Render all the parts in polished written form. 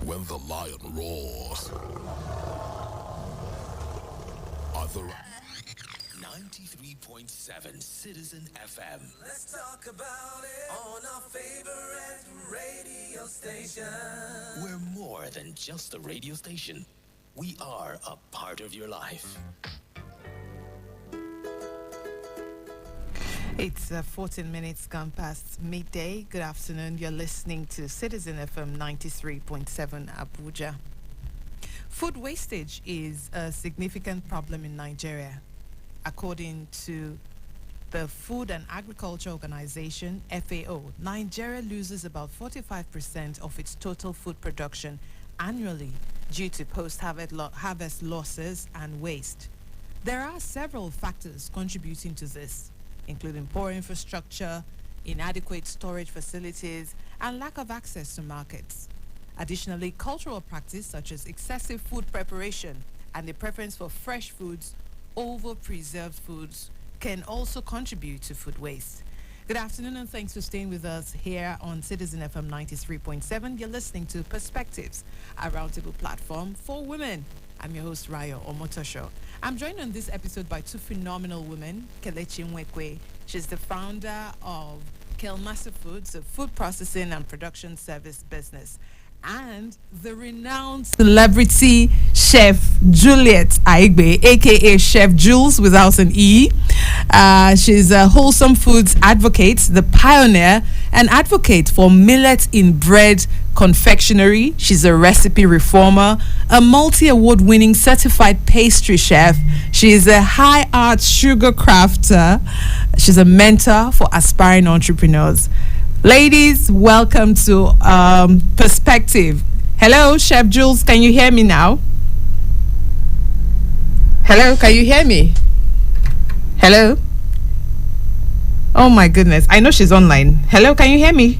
When the lion roars, are the 93.7 Citizen FM. Let's talk about it on our favorite radio station. We're more than just a radio station. We are a part of your life. It's 14 minutes gone past midday. Good afternoon. You're listening to Citizen FM 93.7 Abuja. Food wastage is a significant problem in Nigeria. According to the Food and Agriculture Organization, FAO, Nigeria loses about 45% of its total food production annually due to post-harvest losses and waste. There are several factors contributing to this, including poor infrastructure, inadequate storage facilities, and lack of access to markets. Additionally, cultural practice such as excessive food preparation and the preference for fresh foods over preserved foods can also contribute to food waste. Good afternoon and thanks for staying with us here on Citizen FM 93.7. You're listening to Perspectives, a roundtable platform for women. I'm your host, Rayo Omotoso. I'm joined on this episode by two phenomenal women, Kelechi Nwekwe. She's the founder of Kelmasa Foods, a food processing and production service business, and the renowned celebrity chef Juliet Aigbe, aka Chef Jules without an E. She's a wholesome foods advocate, the pioneer and advocate for millet in bread confectionery. She's a recipe reformer, a multi-award winning certified pastry chef. She's a high art sugar crafter. She's a mentor for aspiring entrepreneurs. Ladies, welcome to Perspective. Hello, Chef Jules, can you hear me now? Hello, can you hear me? Hello? Oh my goodness, I know she's online. Hello, can you hear me?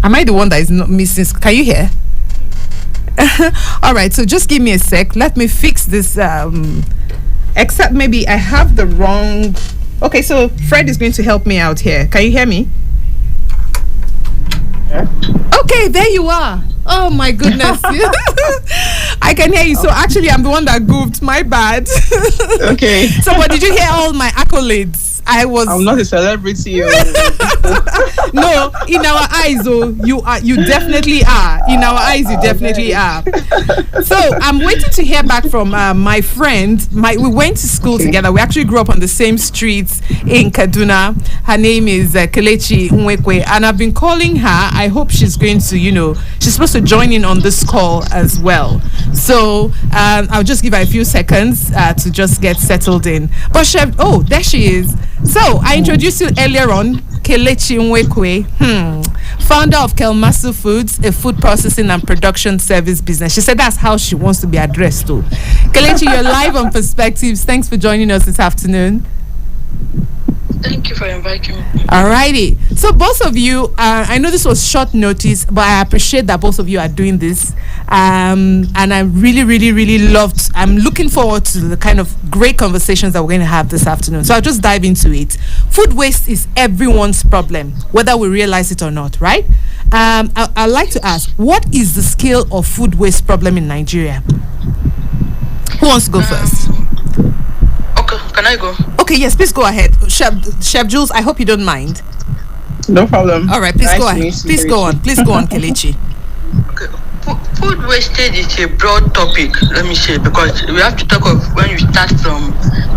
Am I the one that is not missing? Can you hear? All right, so just give me a sec. Let me fix this. Except maybe I have the wrong... Okay, so Fred is going to help me out here. Can you hear me? Okay, there you are. Oh my goodness. I can hear you. So actually I'm the one that goofed. My bad. Okay. So but did you hear all my accolades? I'm not a celebrity. No, in our eyes, you definitely are. In our eyes, you definitely are. So I'm waiting to hear back from my friend. We went to school together. We actually grew up on the same streets in Kaduna. Her name is Kelechi Nwekwe, and I've been calling her. I hope she's going to, she's supposed to join in on this call as well. So I'll just give her a few seconds to just get settled in. But Chef, there she is. So I introduced you earlier on, Kelechi Nwekwe, founder of Kelmasa Foods, a food processing and production service business. She said that's how she wants to be addressed too. Kelechi, you're live on Perspectives. Thanks for joining us this afternoon. Thank you for inviting me. Alrighty. So both of you, I know this was short notice, but I appreciate that both of you are doing this. And I really, really, really loved. I'm looking forward to the kind of great conversations that we're going to have this afternoon. So I'll just dive into it. Food waste is everyone's problem, whether we realize it or not, right? I'd like to ask, what is the scale of food waste problem in Nigeria? Who wants to go first? Okay, can I go? Okay, yes, please go ahead. Chef Jules, I hope you don't mind. No problem. All right, please go ahead. Please go on. Please go on, Kelechi. Okay. Food wastage is a broad topic, let me say, because we have to talk of when you start from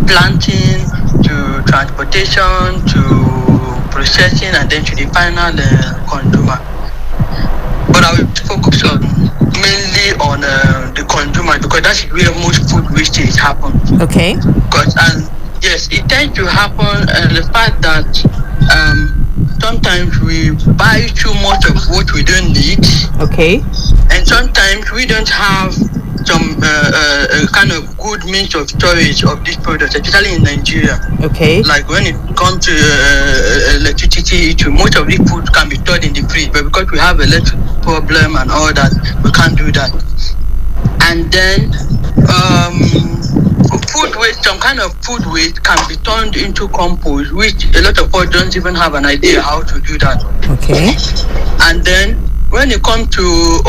planting to transportation to processing and then to the final consumer. But I will focus mainly on the consumer because that's where most food wastage happens. Okay. Yes, it tends to happen the fact that sometimes we buy too much of what we don't need. Okay. And sometimes we don't have some kind of good means of storage of these products, especially in Nigeria. Okay. Like when it comes to electricity, most of these food can be stored in the fridge, but because we have electric problem and all that, we can't do that. And then food waste, some kind of food waste can be turned into compost, which a lot of us don't even have an idea how to do that. Okay. And then when it comes to,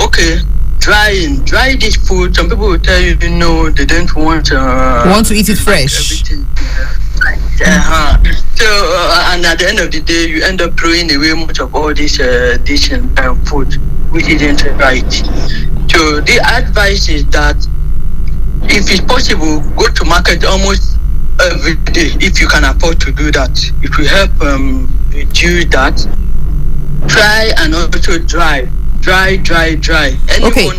dry this food. Some people will tell you, no, they don't want to eat it fresh. Everything. So, and at the end of the day, you end up throwing away much of all this dish and food, which isn't right. So, the advice is that if it's possible, go to market almost every day if you can afford to do that. It will help reduce that. Try and also dry. Anyone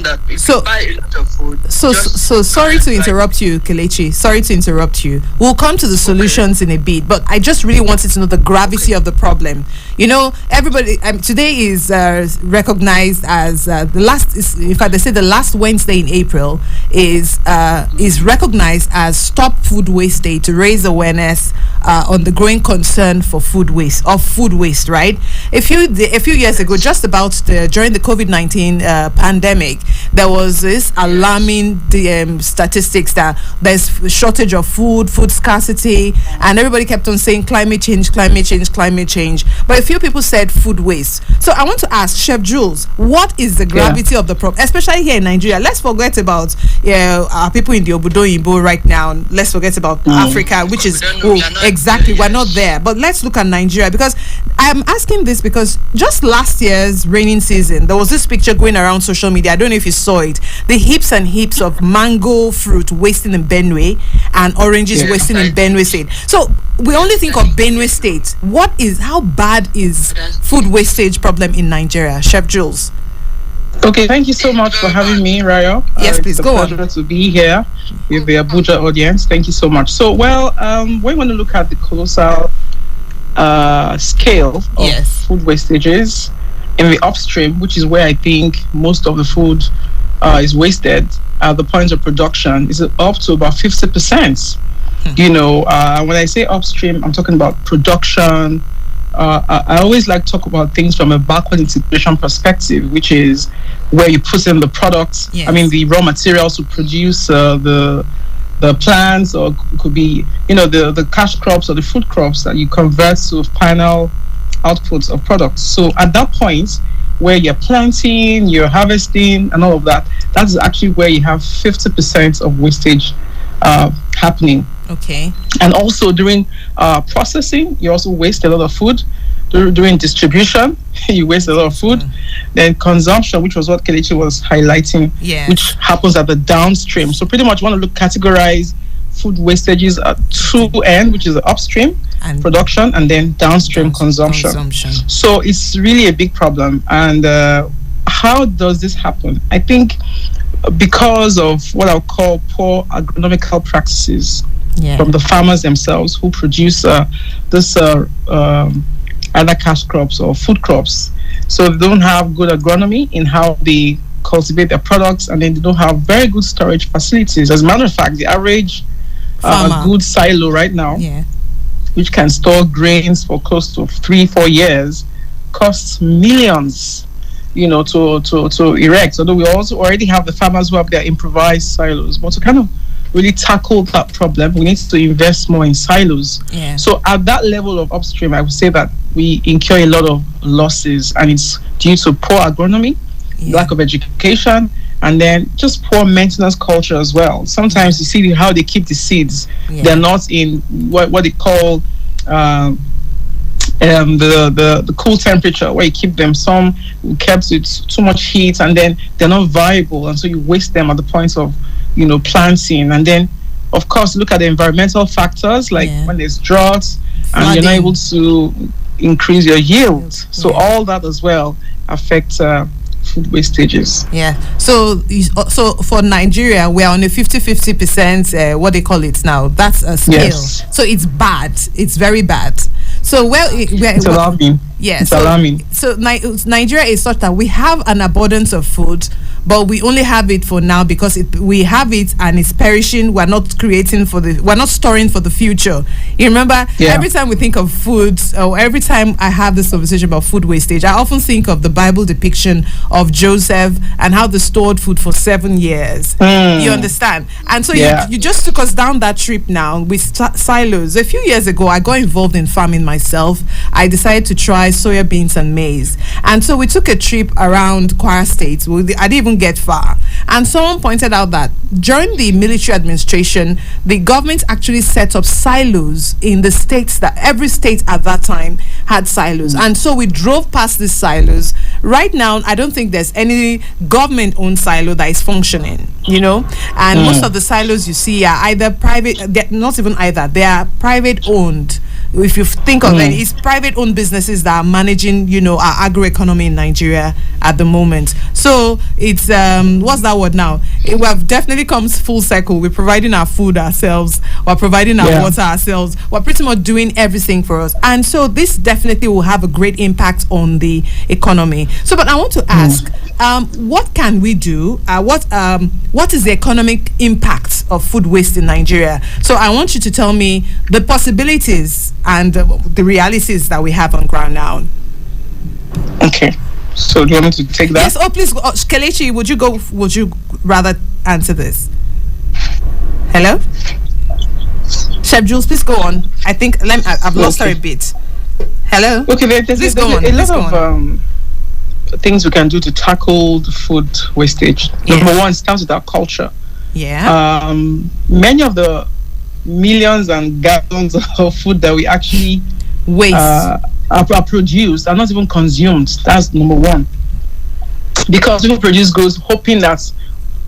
that buy a lot of food. So sorry to interrupt you, Kelechi. Sorry to interrupt you. We'll come to the solutions in a bit, but I just really wanted to know the gravity of the problem. You know, everybody today is recognized as the last. In fact, they say the last Wednesday in April is recognized as Stop Food Waste Day to raise awareness on the growing concern for food waste, right? A few years ago, just about during the COVID-19 pandemic, there was this alarming statistics that there's a shortage of food scarcity, and everybody kept on saying climate change. But a few people said food waste. So I want to ask Chef Jules, what is the gravity of the problem, especially here in Nigeria? Let's forget about our people in the Obodo Yimbo right now. Let's forget about Africa, which is exactly, we're not there. But let's look at Nigeria, because I'm asking this because just last year's raining season, there was this picture going around social media. I don't know if you saw it. The heaps and heaps of mango fruit wasting in Benue and oranges wasting in Benue State. So we only think of Benue State. How bad is food wastage problem in Nigeria? Chef Jules. Okay, thank you so much for having me, Rayo. Yes, please, go on. It's a pleasure to be here with the Abuja audience. Thank you so much. So, we want to look at the colossal scale of food wastages in the upstream, which is where I think most of the food is wasted at the point of production, is up to about 50%. You know, when I say upstream, I'm talking about production. I always like to talk about things from a backward integration perspective, which is where you put in the products. Yes. I mean, the raw materials to produce the plants, or it could be, the cash crops or the food crops that you convert to final outputs of products. So at that point where you're planting, you're harvesting and all of that, that's actually where you have 50% of wastage happening. Okay. And also during processing, you also waste a lot of food. During distribution, you waste a lot of food. Then consumption, which was what Kelechi was highlighting, which happens at the downstream. So pretty much want to categorize food wastages at two ends, which is the upstream and production, and then downstream consumption. So it's really a big problem. And how does this happen? I think because of what I'll call poor agronomical practices from the farmers themselves who produce this either cash crops or food crops. So they don't have good agronomy in how they cultivate their products, and then they don't have very good storage facilities. As a matter of fact, the average good silo right now, which can store grains for close to 3-4 years, costs millions, to erect. Although we also already have the farmers who have their improvised silos, but to kind of really tackle that problem, we need to invest more in silos. So at that level of upstream, I would say that we incur a lot of losses, and it's due to poor agronomy, lack of education, and then just poor maintenance culture as well. Sometimes you see how they keep the seeds. They're not in what they call the cool temperature where you keep them. Some kept with too much heat, and then they're not viable, and so you waste them at the point of planting. And then of course look at the environmental factors, like when there's drought and you're not able to increase your yield. So all that as well affects food wastages. So for Nigeria, we are on a 50% what they call it now. That's a scale. So it's bad. It's very bad. So it's alarming. It's alarming. So Nigeria is such that we have an abundance of food, but we only have it for now because we have it and it's perishing. We're not storing for the future. You remember, every time we think of food, or every time I have this conversation about food wastage, I often think of the Bible depiction of Joseph and how they stored food for 7 years. You understand? And so you just took us down that trip now with silos. A few years ago, I got involved in farming myself. I decided to try soya beans and maize. And so we took a trip around Kwara State. I didn't even even get far. And someone pointed out that during the military administration, the government actually set up silos in the states, that every state at that time had silos. And so we drove past these silos. Right now, I don't think there's any government-owned silo that is functioning, And most of the silos you see are either private, not even either, they are private-owned. If you think of it, it's private-owned businesses that are managing, our agroeconomy in Nigeria at the moment. So it's what's that word now? We have definitely comes full circle. We're providing our food ourselves. We're providing our water ourselves. We're pretty much doing everything for us. And so this definitely will have a great impact on the economy. So, but I want to ask, what can we do? What is the economic impact of food waste in Nigeria? So I want you to tell me the possibilities and the realities that we have on ground now. Okay. So do you want me to take that? Yes. Oh, please, Kelechi, would you rather answer this? Hello? Chef Jules, please go on. I think I've lost her a bit. Hello? Okay, there's a lot of things we can do to tackle the food wastage. Number one, it starts with our culture. Yeah. Many of the millions and gallons of food that we actually waste are produced are not even consumed. That's number one. Because people produce goods hoping that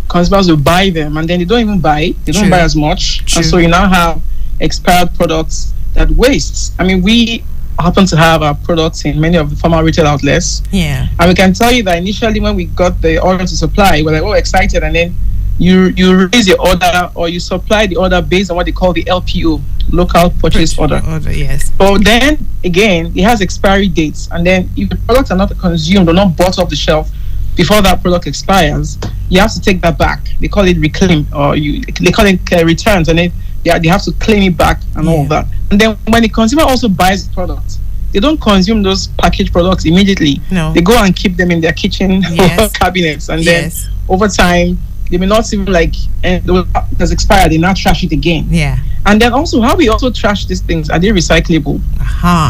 consumers will buy them, and then they don't even buy. They don't buy as much. True. And so you now have expired products that waste. I mean, we happen to have our products in many of the formal retail outlets. Yeah. And we can tell you that initially when we got the order to supply, we're like, oh, excited. And then you raise your order, or you supply the order based on what they call the LPO, local purchase order. Yes. But then again, it has expiry dates. And then if the products are not consumed or not bought off the shelf before that product expires, you have to take that back. They call it reclaim, or they call it returns, and then they have to claim it back and all of that. And then when the consumer also buys the product, they don't consume those packaged products immediately. No. They go and keep them in their kitchen cabinets, and then over time they may not even and it has expired, they now trash it again. Yeah. And then also, how we also trash these things, are they recyclable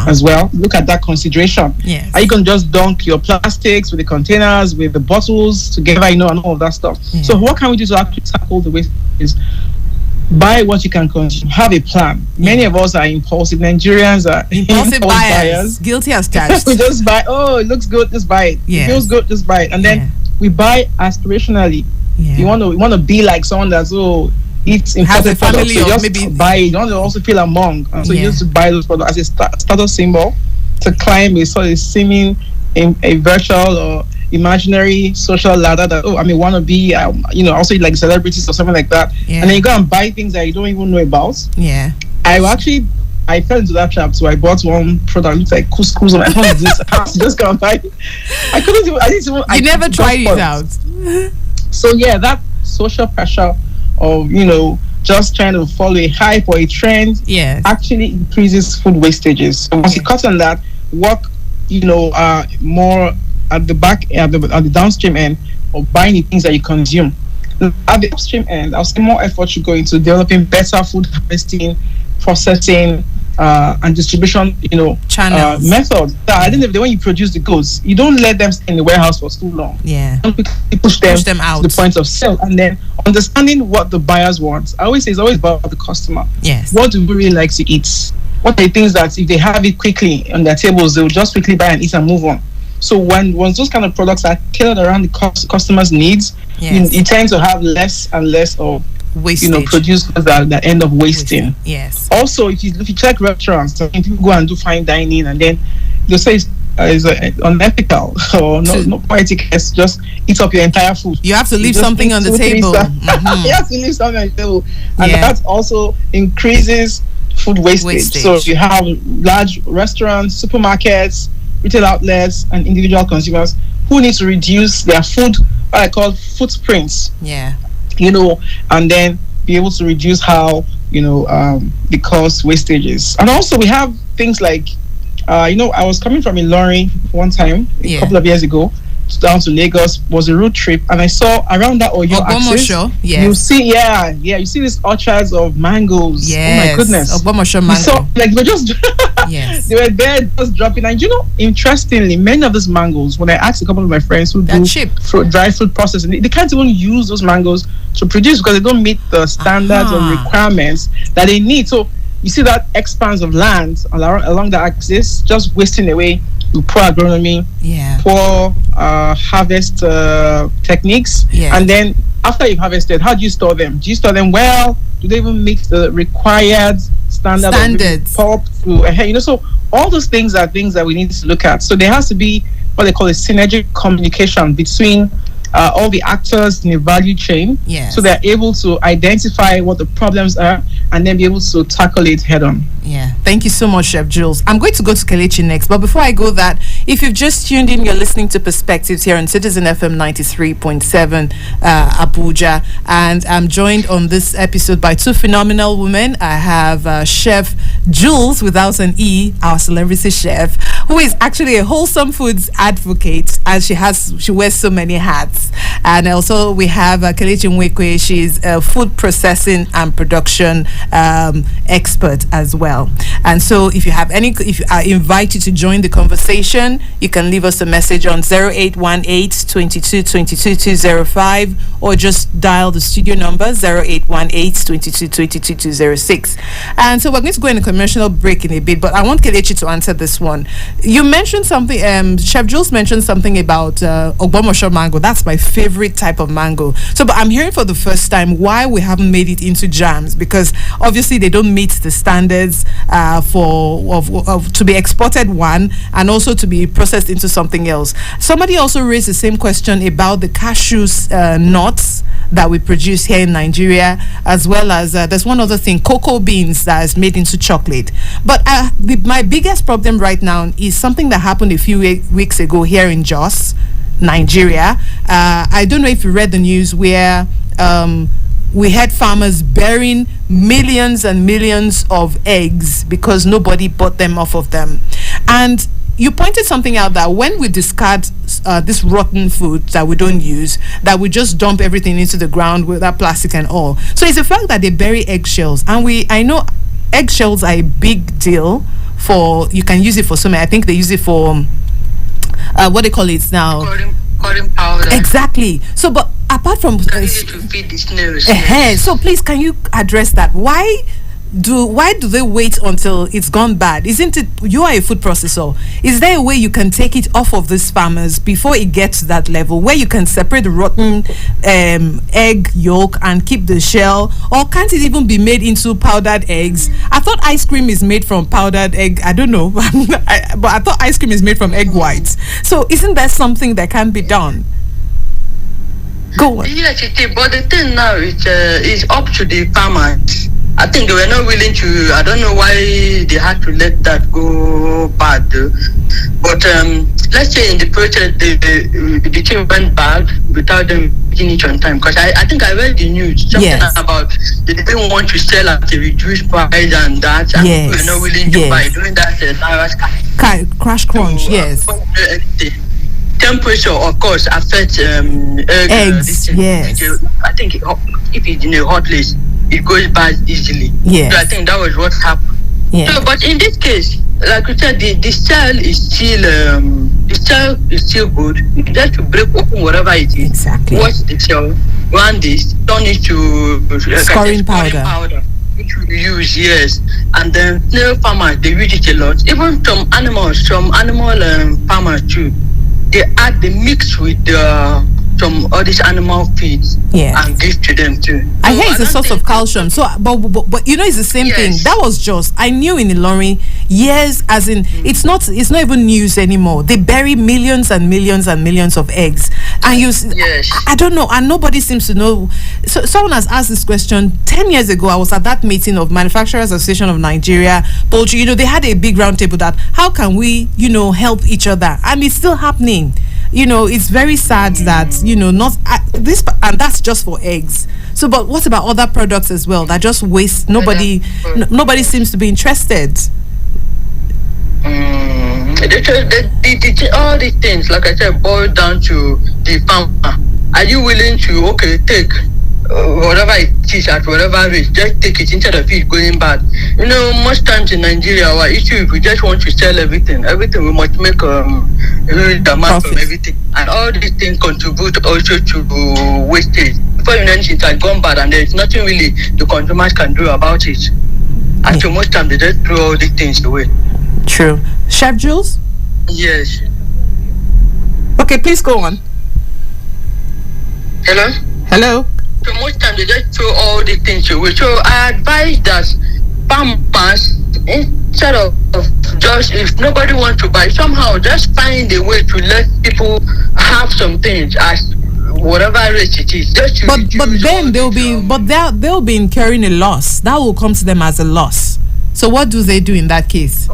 as well? Look at that consideration. Yes. Are you going to just dunk your plastics with the containers, with the bottles together, and all of that stuff? Yeah. So what can we do to actually tackle the waste? Is buy what you can consume. Have a plan. Many of us are impulsive. Nigerians are impulsive buyers. Guilty as charged. We just buy, oh, it looks good, just buy it. Yes. It feels good, just buy it. And then we buy aspirationally. Yeah. You want to be like someone that's eats imported products. So just maybe buy it. You want to also feel among. So you used to buy those products as a status symbol to climb a sort of seeming a virtual or imaginary social ladder that want to be also like celebrities or something like that. And then you go and buy things that you don't even know about. Yeah. I fell into that trap, so I bought one product. It looks like couscous, and I wanted this. I just go and buy it. I couldn't even. You never tried it out. So that social pressure of just trying to follow a hype or a trend actually increases food wastages. So once you cut on that, work more at the downstream end of buying the things that you consume. At the upstream end, I'll say more effort should go into developing better food harvesting, processing, and distribution, channels, methods. At the end of the day, when you produce the goods, you don't let them stay in the warehouse for too long. Yeah, you don't push them out to the point of sale, and then understanding what the buyers want. I always say it's always about the customer. Yes, what do we really like to eat? What are the things that if they have it quickly on their tables, they'll just quickly buy and eat and move on. So once those kind of products are tailored around the customer's needs, you tend to have less and less of wastage. Produce goods that end up wasting. Yes. Also, if you check restaurants, people go and do fine dining, and then they'll say it's unethical or not poetic. It's just eat up your entire food. You have to leave something on the table. You have to leave something on the table, and that also increases food wastage. So you have large restaurants, supermarkets, retail outlets, and individual consumers who need to reduce their food, what I call footprints. Yeah. And then be able to reduce how, the cost wastages. And also we have things like, I was coming from Ilorin one time, a couple of years ago, down to Lagos, was a road trip, and I saw around that Oyo axis. Yes. You see, you see these orchards of mangoes. Yes. Oh my goodness. Ogbomoso mango. So like they were just yes. they were there just dropping. And interestingly, many of these mangoes, when I asked a couple of my friends who do dry food processing, they can't even use those mangoes to produce because they don't meet the standards or requirements that they need. So you see that expanse of land along the axis just wasting away with poor agronomy, poor harvest techniques. And then after you've harvested, how do you store them? Do you store them well? Do they even meet the required standards? So all those things are things that we need to look at. So there has to be what they call a synergic communication between all the actors in the value chain, so they're able to identify what the problems are and then be able to tackle it head on. Thank you so much, Chef Jules. I'm going to go to Kelechi next, but before I go that, if you've just tuned in, you're listening to Perspectives here on Citizen FM 93.7 Abuja, and I'm joined on this episode by two phenomenal women. I have Chef Jules, without an E, our celebrity chef, who is actually a wholesome foods advocate, and she wears so many hats. And also we have Kelechi Nwekwe. She's a food processing and production expert as well. And so if you are invited to join the conversation, you can leave us a message on 0818 22 22 205, or just dial the studio number 0818 22 22 206. And so we're going to go in a commercial break in a bit, but I want Kelechi to answer this one. You mentioned something, Chef Jules mentioned something about Ogbomoso mango. That's my favorite type of mango. So, but I'm hearing for the first time why we haven't made it into jams, because obviously they don't meet the standards to be exported, one, and also to be processed into something else. Somebody also raised the same question about the cashew nuts that we produce here in Nigeria, as well as there's one other thing, cocoa beans, that is made into chocolate. But my biggest problem right now is something that happened a few weeks ago here in Jos, Nigeria. I don't know if you read the news where we had farmers burying millions and millions of eggs because nobody bought them off of them. And you pointed something out, that when we discard this rotten food that we don't use, that we just dump everything into the ground with that plastic and all. So it's the fact that they bury eggshells, and I know eggshells are a big deal for, you can use it for so many. I think they use it for what they call it now, cotton powder. Exactly. So, but apart from to feed the snails. So please, can you address that? Why do they wait until it's gone bad? Isn't it, you are a food processor, is there a way you can take it off of these farmers before it gets to that level where you can separate the rotten egg yolk and keep the shell? Or can't it even be made into powdered eggs? I thought ice cream is made from powdered egg. I don't know. But I thought ice cream is made from egg whites. So isn't that something that can be done? Go on. Yes, it is. But the thing now is up to the farmers. I think they were not willing to. I don't know why they had to let that go bad. But let's say in the process, the thing went bad without them getting it on time. Because I think I read the news, something about they didn't want to sell at a reduced price and that. And they were not willing to buy. During that crash crunch, temperature, of course, affects eggs. I think if it's in a hot place, it goes bad easily. So I think that was what happened. So, but in this case, like you said, the cell is still good. You just to break open whatever it is. Exactly. Wash the shell, run this, turn it to scoring powder. Which we use, yes. And then snail farmers, they use it a lot. Even some animal farmers too. They mix with some all these animal feeds and give to them too. I hear it's a source of calcium. So, but you know, it's the same thing. That was just, I knew in Ilorin years, as in it's not even news anymore. They bury millions and millions and millions of eggs, and I don't know, and nobody seems to know. So someone has asked this question 10 years ago. I was at that meeting of Manufacturers Association of Nigeria Poultry. You know, they had a big round table that how can we, help each other, and it's still happening. It's very sad that, not this, and that's just for eggs. So, but what about other products as well that just waste? Nobody seems to be interested. All these things, like I said, boil down to the farmer. Are you willing to take whatever it is at whatever rate, just take it instead of it going bad? Most times in Nigeria, our issue is we just want to sell everything. We must make a huge amount from everything, and all these things contribute also to wastage. Before you know it has gone bad, and there is nothing really the consumers can do about it. And so most times they just throw all these things away. True. Chef Jules? Yes. Okay, please go on. Hello? So most times they just throw all the things away. So I advise that farmers, instead of just, if nobody wants to buy, somehow just find a way to let people have some things as whatever rate it is. But then they'll be incurring a loss. That will come to them as a loss. So what do they do in that case?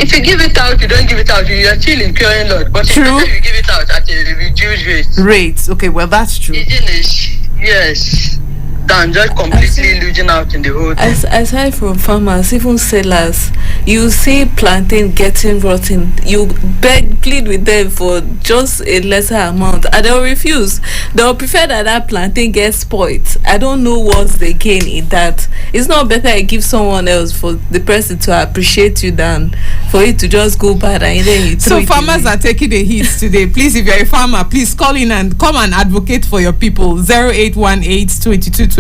If you give it out, you don't give it out, you are still incurring loss. But if you give it out at a reduced rate. Okay, well, that's true. Yes. Than just completely losing out in the whole thing. Aside from farmers, even sellers, you see plantain getting rotten, you plead with them for just a lesser amount, and they'll refuse. They'll prefer that plantain gets spoiled. I don't know what they gain in that. It's not better I give someone else for the person to appreciate you than for it to just go bad and then you throw it farmers away. Are taking the hit today. Please, if you're a farmer, please call in and come and advocate for your people. 0818-2222-205,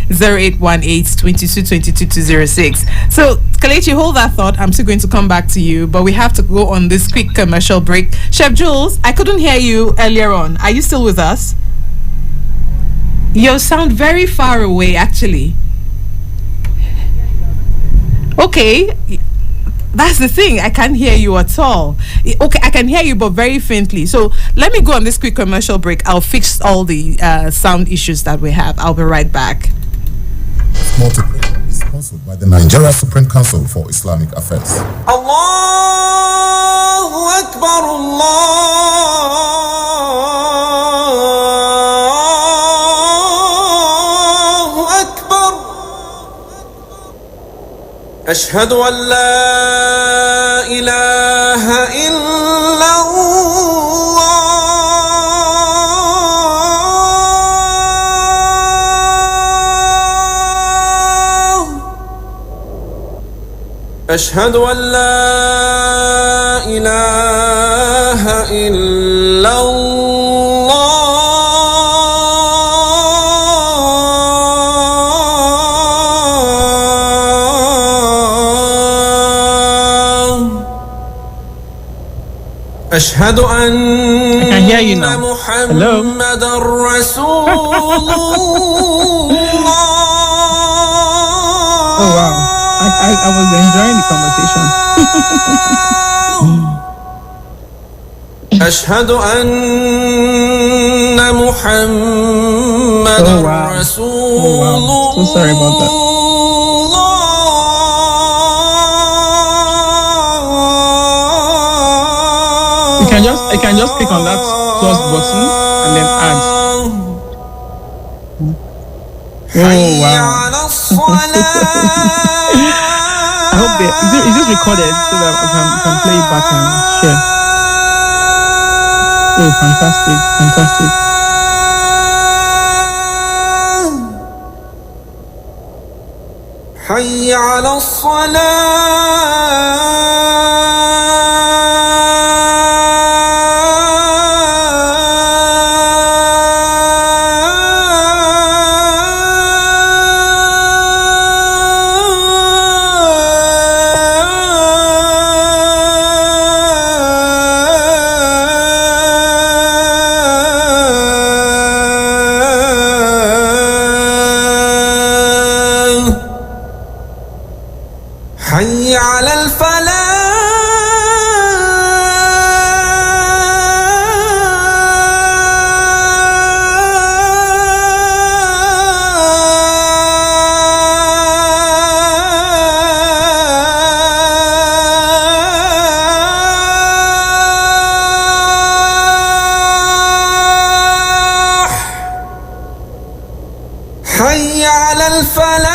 0818-2222-206. So Kelechi, hold that thought. I'm still going to come back to you, but we have to go on this quick commercial break. Chef Jules, I couldn't hear you earlier on. Are you still with us? You sound very far away, actually. Okay, that's the thing. I can't hear you at all. Okay, I can hear you, but very faintly. So let me go on this quick commercial break. I'll fix all the sound issues that we have. I'll be right back. Multiple is sponsored by the Nigeria Supreme Council for Islamic Affairs. Allahu Akbar, Allahu Akbar. Ashhadu an la ilaha illallah. أشهد أن لا إله إلا الله أشهد أن محمد رسول الله. I was enjoying the conversation. أشهد أن محمد رسول الله. So sorry about that. I can just click on that plus button and then add. Oh wow. I hope is this recorded so that I can play it back and share. Oh, fantastic. حي على حي على الفلاح حي على الفلاح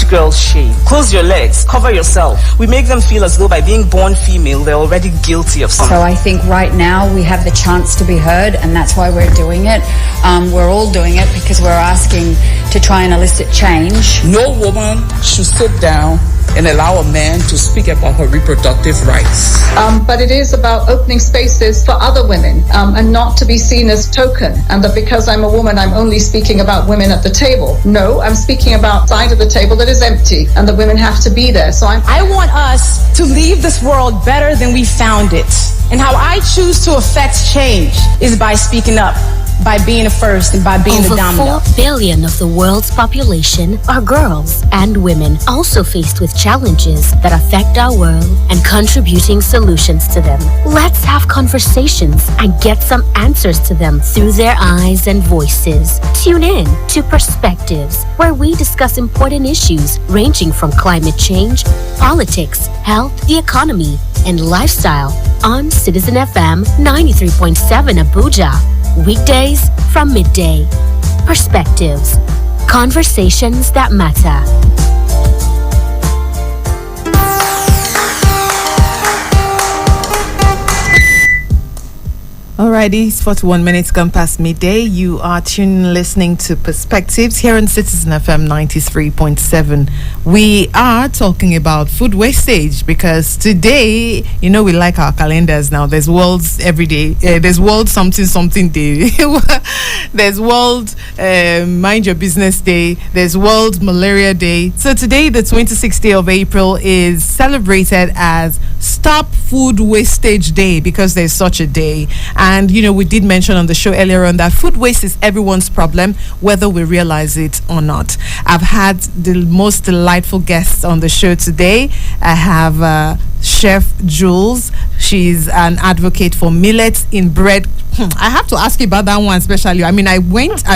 girls shave, close your legs, cover yourself. We make them feel as though by being born female, they're already guilty of something. So I think right now we have the chance to be heard, and that's why we're doing it. We're all doing it because we're asking to try and elicit change. No woman should sit down and allow a man to speak about her reproductive rights. But it is about opening spaces for other women and not to be seen as token, and that because I'm a woman I'm only speaking about women at the table. No, I'm speaking about side of the table that is empty and the women have to be there. So I want us to leave this world better than we found it. And how I choose to affect change is by speaking up, by being the first, and by being the dominant. Over 4 billion of the world's population are girls and women, also faced with challenges that affect our world and contributing solutions to them. Let's have conversations and get some answers to them through their eyes and voices. Tune in to Perspectives, where we discuss important issues ranging from climate change, politics, health, the economy, and lifestyle on Citizen FM 93.7 Abuja. Weekdays from midday. Perspectives. Conversations that matter. Alrighty, it's 41 minutes gone past midday. You are listening to Perspectives here on Citizen FM 93.7. We are talking about food wastage because today, we like our calendars now. There's worlds every day. There's world something day. There's world mind your business day. There's world malaria day. So today, the 26th day of April, is celebrated as Stop Food Wastage Day because there's such a day. And, we did mention on the show earlier on that food waste is everyone's problem, whether we realize it or not. I've had the most delightful guests on the show today. I have Chef Jules. She's an advocate for millets in bread. I have to ask you about that one especially. I mean, I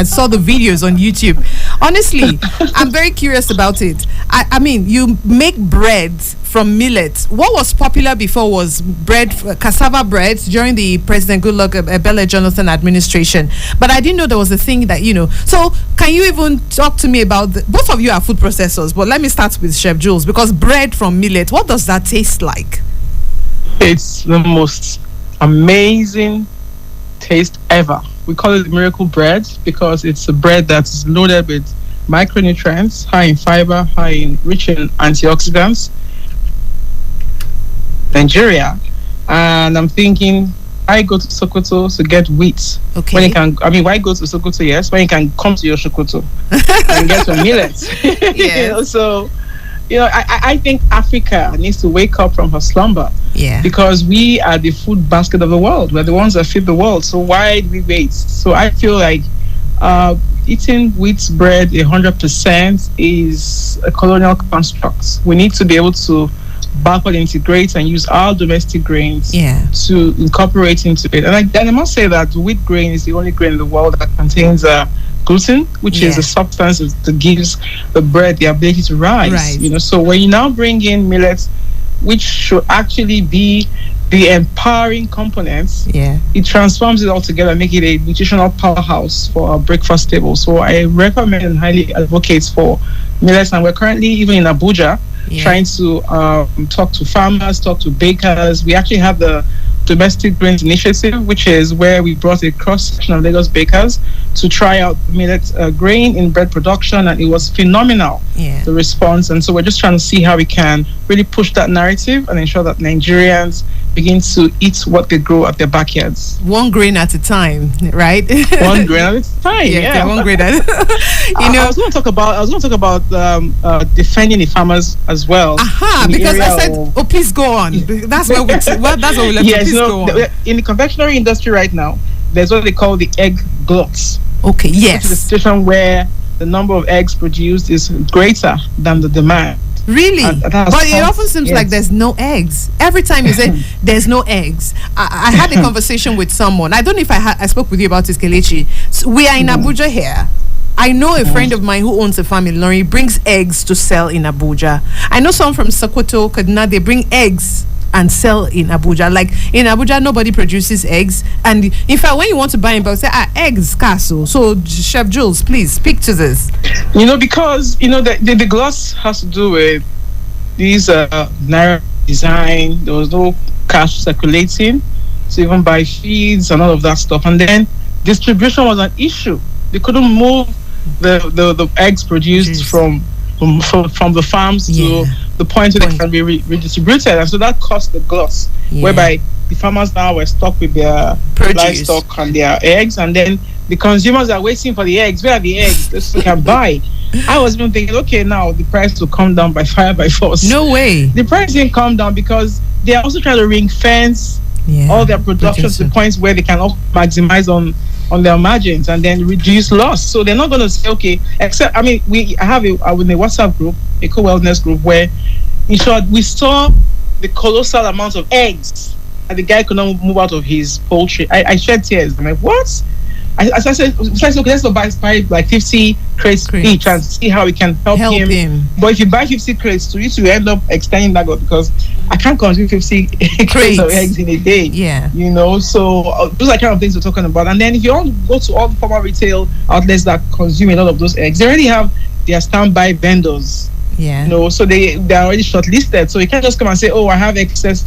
saw the videos on YouTube. Honestly, I'm very curious about it. I mean, you make bread from millet. What was popular before was bread, cassava bread during the President Goodluck Ebele Jonathan administration. But I didn't know there was a thing that, So can you even talk to me about, both of you are food processors, but let me start with Chef Jules, because bread from millet, what does that taste like? It's the most amazing taste ever. We call it miracle bread because it's a bread that's loaded with micronutrients, high in fiber, rich in antioxidants. Nigeria, and I'm thinking, I go to Sokoto to get wheat. Okay. When you can, why go to Sokoto? Yes, when you can come to your Sokoto and get some millets. Yes. I think Africa needs to wake up from her slumber. Yeah. Because we are the food basket of the world. We're the ones that feed the world. So why do we waste? So I feel like eating wheat bread 100% is a colonial construct. We need to be able to backward integrate and use our domestic grains to incorporate into it. And I must say that wheat grain is the only grain in the world that contains gluten, which is a substance that gives the bread the ability to rise. So when you now bring in millets, which should actually be the empowering components, it transforms it all together, make it a nutritional powerhouse for our breakfast table. So I recommend and highly advocate for millets, and we're currently even in Abuja trying to talk to farmers, talk to bakers. We actually have the Domestic Grains Initiative, which is where we brought a cross-section of Lagos bakers to try out millet grain in bread production, and it was phenomenal, the response. And so we're just trying to see how we can really push that narrative and ensure that Nigerians begin to eat what they grow at their backyards. One grain at a time, right? One grain at a time. Yeah, one grain at a time. I was going to talk about defending the farmers as well. Because I said, please go on. That's what we left. Please go on. In the confectionery industry right now, there's what they call the egg glut. Okay, yes. Which is a situation where the number of eggs produced is greater than the demand. Really? But it often seems like there's no eggs. Every time you say there's no eggs. I had a conversation with someone. I don't know if I spoke with you about this, Kelechi. So we are in Abuja here. I know a friend of mine who owns a farm in Lorry, brings eggs to sell in Abuja. I know someone from Sokoto, Kaduna, they bring eggs and sell in Abuja. Like in Abuja, nobody produces eggs, and in fact, when you want to buy in bulk, say eggs scarce. So Chef Jules, please speak to this. Because the gloss has to do with these narrow design. There was no cash circulating to even buy feeds and all of that stuff, and then distribution was an issue. They couldn't move the eggs produced from the farms to the point where they can be redistributed, and so that cost the gloss, whereby the farmers now were stuck with their livestock and their eggs, and then the consumers are waiting for the eggs. Where are the eggs? This we can buy. I was even thinking, okay, now the price will come down by fire by force. No way. The price didn't come down because they are also trying to ring fence all their production to the points where they can also maximize on their margins and then reduce loss. So they're not going to say, okay, except, I have a WhatsApp group, a co-wellness group, where in short, we saw the colossal amount of eggs and the guy could not move out of his poultry. I shed tears. I'm like, what? I said, okay, let's go buy like 50 crates each and see how we can help him. But if you buy 50 crates, you end up extending that because I can't consume 50 crates of eggs in a day. So those are kind of things we're talking about. And then if you want to go to all the formal retail outlets that consume a lot of those eggs, they already have their standby vendors. So they are already shortlisted. So you can't just come and say, oh, I have excess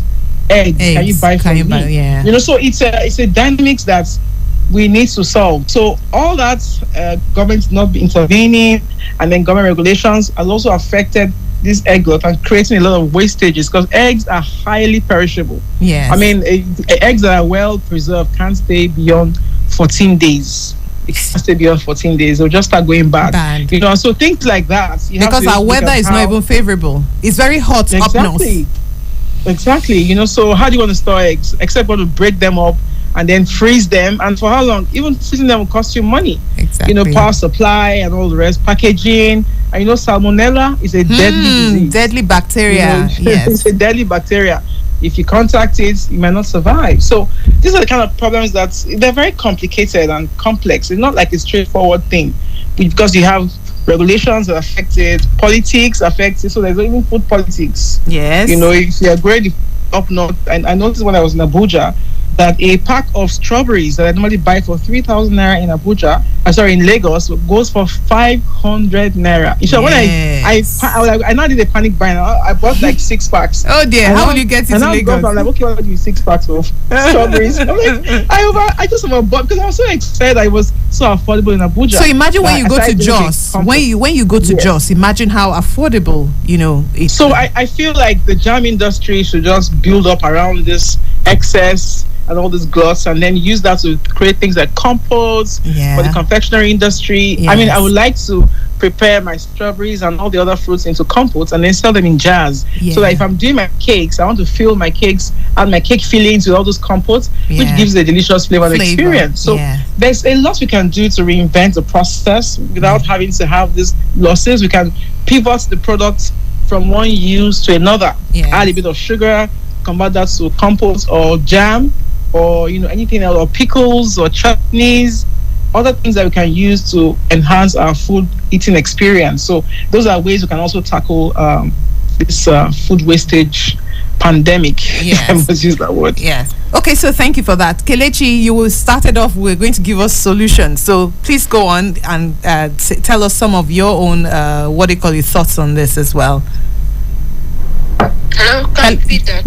eggs. Can you buy from me? So it's a dynamics that we need to solve. So all that government not intervening and then government regulations has also affected this egg glut and creating a lot of wastages because eggs are highly perishable. Eggs that are well preserved can't stay beyond 14 days. It can't stay beyond 14 days. They'll just start going bad. So things like that. Because our weather is not even favorable. It's very hot up north. Exactly. So how do you want to store eggs? Except want to break them up and then freeze them, and for how long? Even freezing them will cost you money. Power supply and all the rest, packaging. And salmonella is a deadly disease. Deadly bacteria. It's a deadly bacteria. If you contact it, you might not survive. So these are the kind of problems that they're very complicated and complex. It's not like a straightforward thing, because you have regulations that affect it, politics affects it. So there's even food politics. Yes. If you're growing up north, and I noticed when I was in Abuja, that a pack of strawberries that I normally buy for 3,000 naira in Abuja, in Lagos, goes for 500 naira. When I now did a panic buying. I bought like 6 packs. Oh dear, how will you get it to Lagos? I'm like, okay, I'll do 6 packs of strawberries. I'm like, I just overbought because I was so excited. I was so affordable in Abuja. So imagine when you go to Jos. When you go to Jos, imagine how affordable it's. So I feel like the jam industry should just build up around this excess and all this gloss, and then use that to create things like compotes for the confectionery industry. I would like to prepare my strawberries and all the other fruits into compotes and then sell them in jars. So that if I'm doing my cakes, I want to fill my cakes and my cake fillings with all those compotes, which gives a delicious flavor and experience. So there's a lot we can do to reinvent the process without having to have these losses. We can pivot the product from one use to another. Add a bit of sugar, convert that to compote or jam, or anything else, or pickles or chutneys, other things that we can use to enhance our food eating experience. So those are ways we can also tackle this food wastage pandemic. If I must use that word. Okay, so thank you for that. Kelechi, you started off, we're going to give us solutions. So please go on and tell us some of your own thoughts on this as well. Hello, can you repeat that?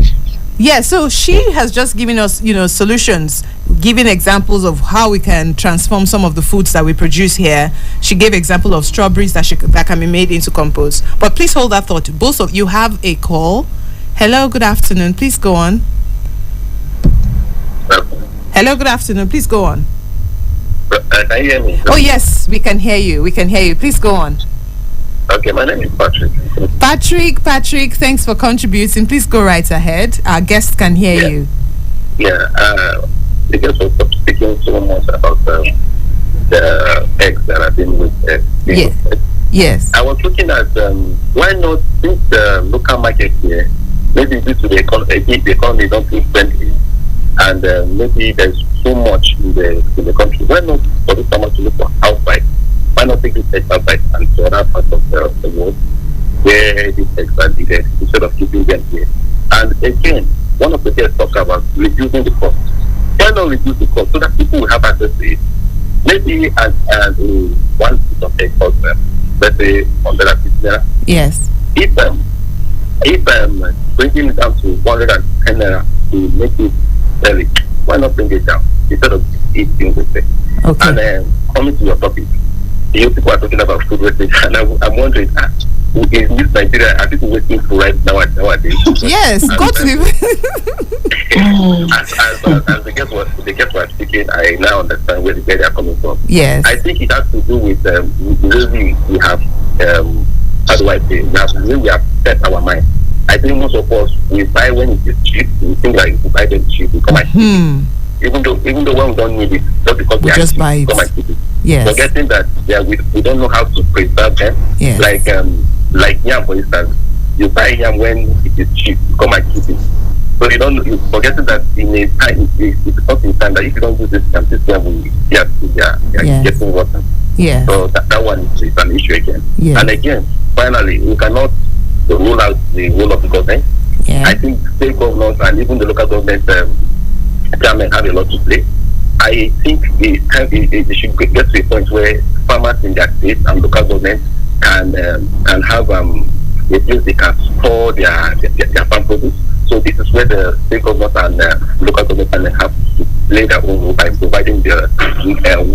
Yeah, so she has just given us, solutions, giving examples of how we can transform some of the foods that we produce here. She gave example of strawberries that can be made into compost. But please hold that thought. Both of you have a call. Hello, good afternoon. Please go on. Hello, good afternoon. Please go on. Can you hear me? Oh, yes, we can hear you. Please go on. Okay, my name is Patrick. Patrick, thanks for contributing. Please go right ahead. Our guests can hear you. Because we're speaking so much about the eggs that have been with Yes. I was looking at why not since the local market here, maybe due to the economy don't feel friendly, and maybe there's so much in the country. Why not for the farmers to look for outside? Why not take this egg outside and to other parts of the world where these eggs are needed instead of keeping them here? And again, one of the guests talked about reducing the cost. Why not reduce the cost so that people will have access to it? Maybe as one piece of egg cost, let's say 150 naira. Yes. If bringing it down to 110 naira to make it selling, why not bring it down instead of eating with it? Okay. And coming to your topic, you people are talking about food wastage, and I'm wondering, in this Nigeria, are people wasting food right nowadays? Yes, go to the. As the guests were speaking, I now understand where they are coming from. Yes. I think it has to do with the way we have, how do I say, we have set our mind. I think most of us, we buy when it is cheap. We think like if we buy them cheap, we come and keep it. Even though when we don't need it, just because we just buy it, come and keep it. Yes. Forgetting that we don't know how to preserve them. Yes. Like yam, for instance, you buy yam when it is cheap, you come and keep it. So you forgetting that in a time, it's not in time that if you don't use this yam will getting rotten. Yeah. So that one is an issue again. Yes. And again, finally, we cannot rule out the role of the government. Yeah. I think state governors and even the local government chairmen have a lot to play. I think it should get to a point where farmers in their state and local government can have a place they can store their farm produce. So this is where the state government and local government can have to play their own role by providing the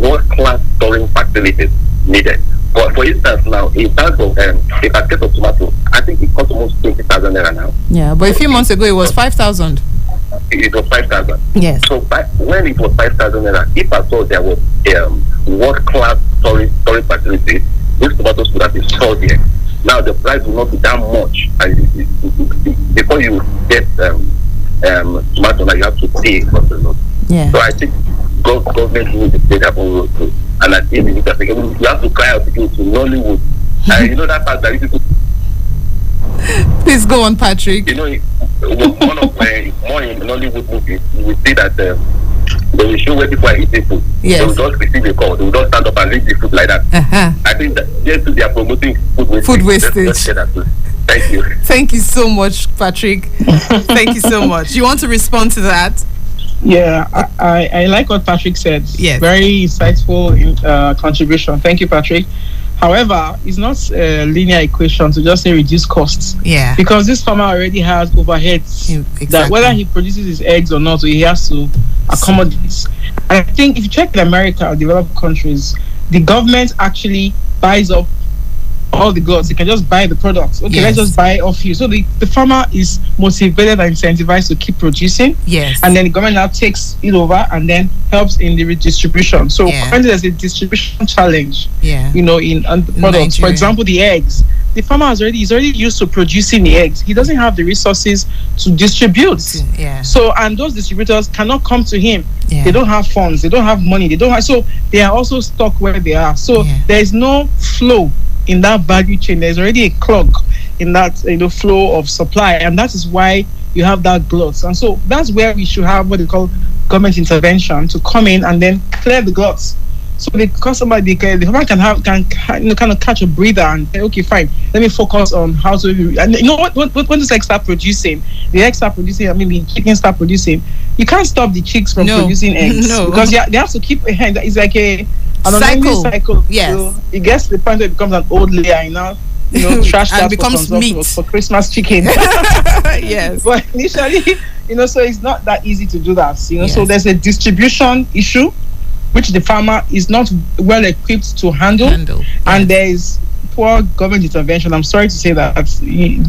world-class storing facilities needed. But for instance, now a basket of tomato, I think it costs almost 20,000 naira now. Yeah, but a few months ago it was 5,000. It was 5,000. Yes. So when it was 5,000 naira, if I saw there was world-class storage facilities, these tomatoes would have been stored here. Now the price will not be that much, and before you get tomato, now you have to pay for the load. Yeah. So I think government needs to play their own role too. And I think you have to cry out to Nollywood. You know that part that people. Please go on, Patrick. You know, one of my more in Nollywood movies, you will see that they will show where people are eating food. Yes. They will just receive a call. They will just stand up and leave the food like that. I think that yes, they are promoting food wastage. Food wastage. Let's get that. Thank you. Thank you so much, Patrick. Thank you so much. You want to respond to that? Yeah, I like what Patrick said. Yes. Very insightful contribution. Thank you, Patrick. However, it's not a linear equation to just say reduce costs. Yeah. Because this farmer already has overheads that whether he produces his eggs or not, so he has to accommodate. And I think if you check in America, developed countries, the government actually buys up all the goods. They can just buy the products. Okay, let's just buy off you. So the farmer is motivated and incentivized to keep producing. Yes. And then the government now takes it over and then helps in the redistribution. So currently there's a distribution challenge. Yeah. You know, in products. Nigeria. For example, the eggs. The farmer is already used to producing the eggs. He doesn't have the resources to distribute. Yeah. So and those distributors cannot come to him. Yeah. They don't have funds. They don't have money. They don't have, so they are also stuck where they are. So there is no flow in that value chain. There's already a clog in that flow of supply, and that is why you have that glut. And so that's where we should have what they call government intervention to come in and then clear the gluts. So the customer, the farmer can kind of catch a breather and say, okay, fine, let me focus on how to. And you know what? When this egg start producing, the eggs start producing. I mean, the chickens start producing. You can't stop the chicks from producing eggs because they have to keep a hand. It's like an cycle. Yes. So it gets to the point where it becomes an old layer, trash that becomes meat for Christmas chicken. Yes. But initially, so it's not that easy to do that. So there's a distribution issue which the farmer is not well equipped to handle. And there is poor government intervention. I'm sorry to say that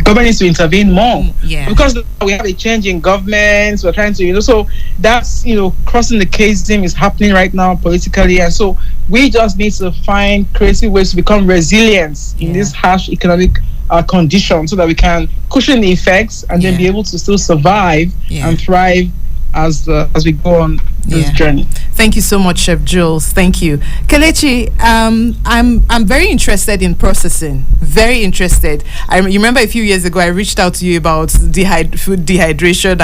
government needs to intervene more. Because we have a change in government. We're trying to, so that's, crossing the chasm is happening right now politically. And so we just need to find creative ways to become resilient in this harsh economic condition so that we can cushion the effects and then be able to still survive and thrive as we go on this journey. Thank you so much, Chef Jules. Thank you, Kelechi. I'm very interested in processing. Very interested. You remember a few years ago I reached out to you about food dehydration.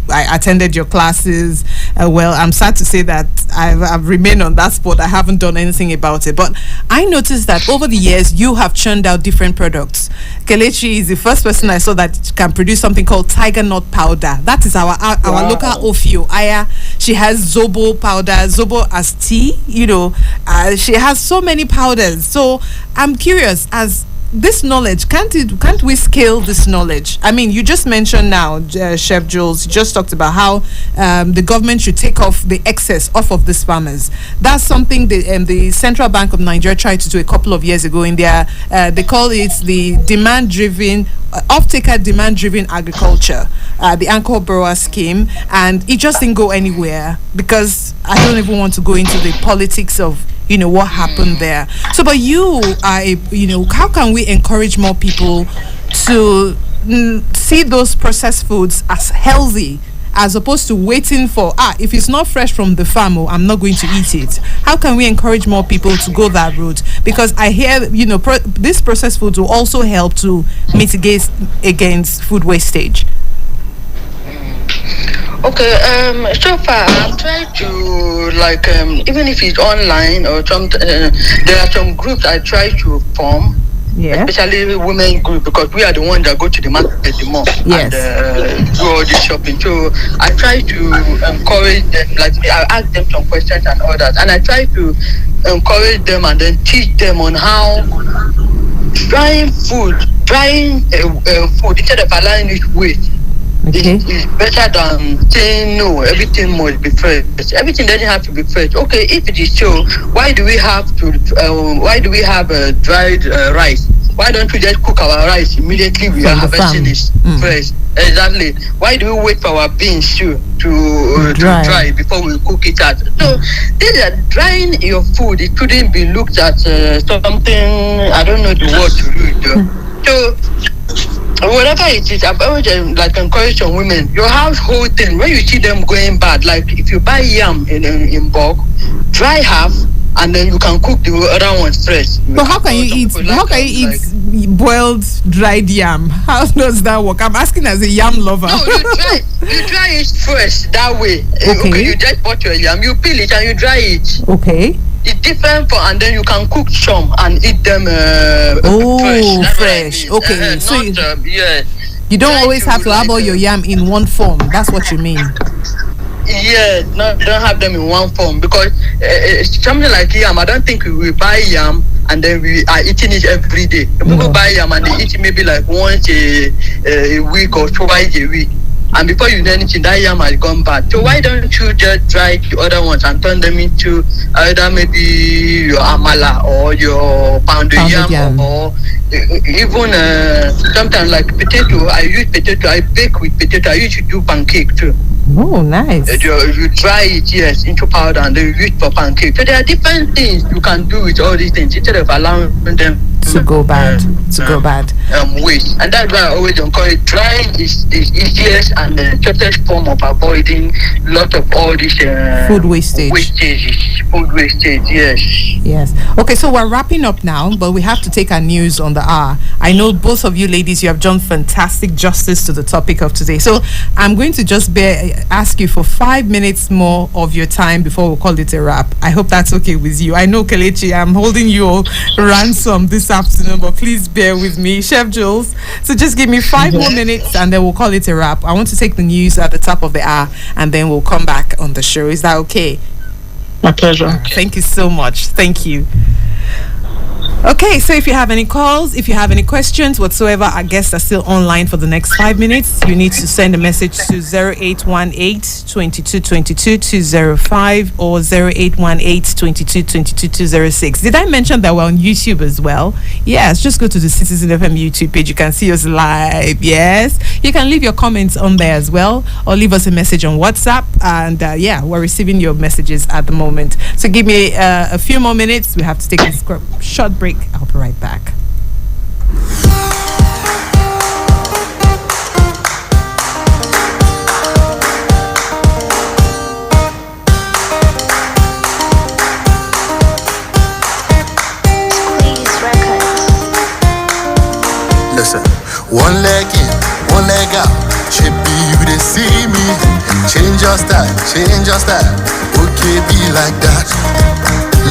I attended your classes. Well, I'm sad to say that I've remained on that spot. I haven't done anything about it. But I noticed that over the years, you have churned out different products. Kelechi is the first person I saw that can produce something called tiger nut powder. That is our local Ofio. Aya, she has Zobo powder, Zobo as tea. She has so many powders. So I'm curious, as this knowledge, can't we scale this knowledge? I mean, you just mentioned now, Chef Jules, you just talked about how the government should take off the excess off of these farmers. That's something the Central Bank of Nigeria tried to do a couple of years ago in their, they call it the demand-driven, off-taker demand-driven agriculture, the Anchor Borrower Scheme, and it just didn't go anywhere because I don't even want to go into the politics of what happened there. So, but you are, how can we encourage more people to see those processed foods as healthy, as opposed to waiting for, if it's not fresh from the farm, I'm not going to eat it? How can we encourage more people to go that route? Because I hear, these processed foods will also help to mitigate against food wastage. Okay, so far I'm trying to even if it's online or there are some groups I try to form, especially women group, because we are the ones that go to the market the most and do all this shopping. So I try to encourage them, I ask them some questions and all that, and I try to encourage them and then teach them on how drying food instead of allowing it waste. Okay. It's better than saying no, everything must be fresh. Everything doesn't have to be fresh. Okay, if it is so, why do we have dried rice? Why don't we just cook our rice immediately we are harvesting it fresh? Exactly. Why do we wait for our beans to dry before we cook it out? So drying your food, it couldn't be looked at something, I don't know the word to use. So whatever it is, I've always encouraged some women. Your household thing, when you see them going bad, like if you buy yam in bulk, dry half, and then you can cook the other ones fresh. But how can you eat boiled dried yam? How does that work? I'm asking as a yam lover. No, you dry it fresh that way. Okay, you just bought your yam, you peel it and you dry it. Okay. It's different and then you can cook some and eat them fresh. Okay, so you don't always have to have all your yam in one form. That's what you mean. Yeah, don't have them in one form, because something like yam, I don't think we buy yam and then we are eating it every day. People buy yam and they eat it maybe like once a week or twice a week. And before you know anything, that yam has gone bad. So why don't you just dry the other ones and turn them into either maybe your amala or your pounded yam. Or even sometimes like potato. I use potato. I bake with potato. I used to do pancake too. Oh, nice. You dry it, into powder, and then you use for pancake. So there are different things you can do with all these things instead of allowing them to go bad. Waste. And that's why I always encourage drying is easiest and the shortest form of avoiding a lot of all this food wastage. Food wastage, yes. Okay, so we're wrapping up now, but we have to take our news on the hour. I know both of you ladies, you have done fantastic justice to the topic of today. So I'm going to just ask you for 5 minutes more of your time before we call it a wrap. I hope that's okay with you. I know, Kelechi, I'm holding you ransom this afternoon, but please bear with me. Chef Jules, so just give me 5 more minutes and then we'll call it a wrap. I want to take the news at the top of the hour and then we'll come back on the show. Is that okay? My pleasure. Thank you so much. Thank you. Okay, so if you have any calls, if you have any questions whatsoever, our guests are still online for the next 5 minutes. You need to send a message to 0818-2222-205 or 0818-2222-206. Did I mention that we're on YouTube as well? Yes, just go to the Citizen FM YouTube page. You can see us live. Yes, you can leave your comments on there as well, or leave us a message on WhatsApp. And we're receiving your messages at the moment. So give me a few more minutes. We have to take a short break. I'll be right back. Listen, one leg in, one leg out. Should be you to see me. Change your style, okay, be like that.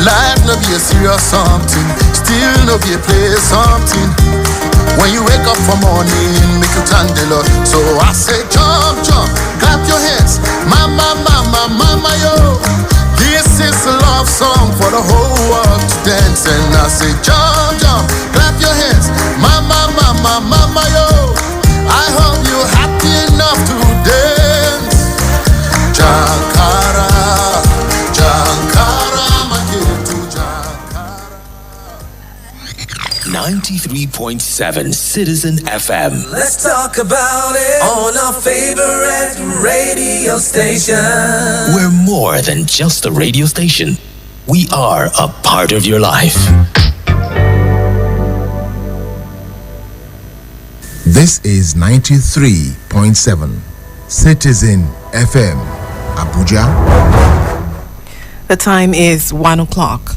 Life no be a serious something, still no be a play something. When you wake up for morning, make you thank the Lord. So I say jump, jump, clap your hands, mama, mama, mama, yo. This is a love song for the whole world to dance. And I say jump, jump, clap your hands, mama, mama, mama, yo. I hope you're happy enough to dance. Jankara, Jankara, Makitu, Jankara. 93.7 Citizen FM. Let's talk about it on our favorite radio station. We're more than just a radio station. We are a part of your life. This is 93.7 Citizen FM, Abuja. The time is 1 o'clock.